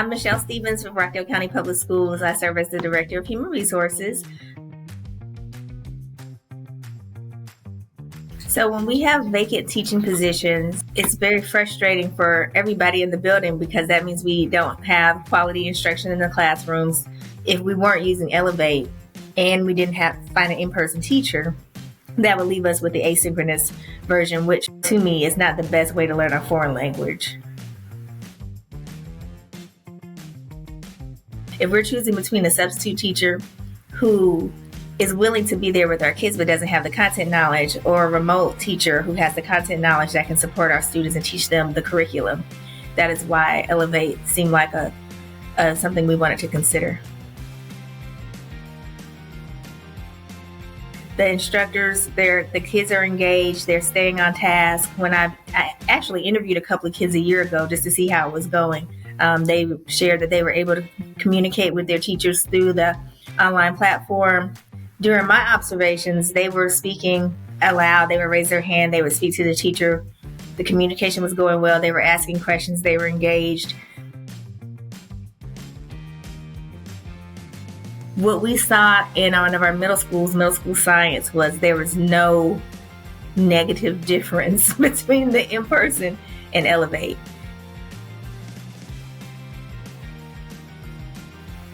I'm Michele Stevens with Rockdale County Public Schools. I serve as the Director of Human Resources. So when we have vacant teaching positions, it's very frustrating for everybody in the building because that means we don't have quality instruction in the classrooms. If we weren't using Elevate and we didn't find an in-person teacher, that would leave us with the asynchronous version, which to me is not the best way to learn a foreign language. If we're choosing between a substitute teacher who is willing to be there with our kids but doesn't have the content knowledge, or a remote teacher who has the content knowledge that can support our students and teach them the curriculum, that is why Elevate seemed like something we wanted to consider. The instructors, the kids are engaged, they're staying on task. When I actually interviewed a couple of kids a year ago just to see how it was going. They shared that they were able to communicate with their teachers through the online platform. During my observations, they were speaking aloud. They would raise their hand. They would speak to the teacher. The communication was going well. They were asking questions. They were engaged. What we saw in one of our middle school science, was there was no negative difference between the in-person and Elevate.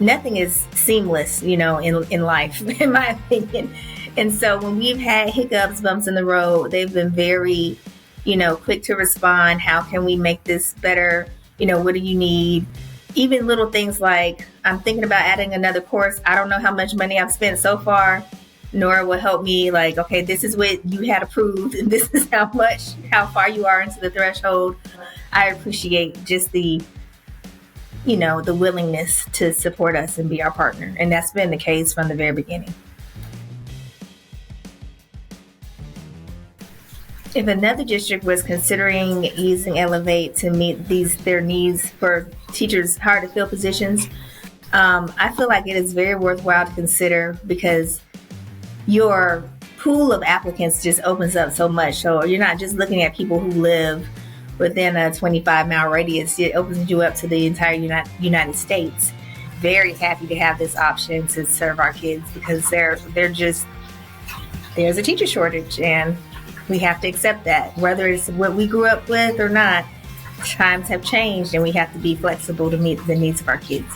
Nothing is seamless, in life, in my opinion. And so when we've had hiccups, bumps in the road, they've been very, quick to respond. How can we make this better? What do you need? Even little things like, I'm thinking about adding another course. I don't know how much money I've spent so far. Nora will help me, okay, this is what you had approved, and this is how far you are into the threshold. I appreciate just the willingness to support us and be our partner. And that's been the case from the very beginning. If another district was considering using Elevate to meet their needs for teachers' hard to fill positions, I feel like it is very worthwhile to consider, because your pool of applicants just opens up so much. So you're not just looking at people who live within a 25-mile radius. It opens you up to the entire United States. Very happy to have this option to serve our kids, because there's a teacher shortage, and we have to accept that. Whether it's what we grew up with or not, times have changed, and we have to be flexible to meet the needs of our kids.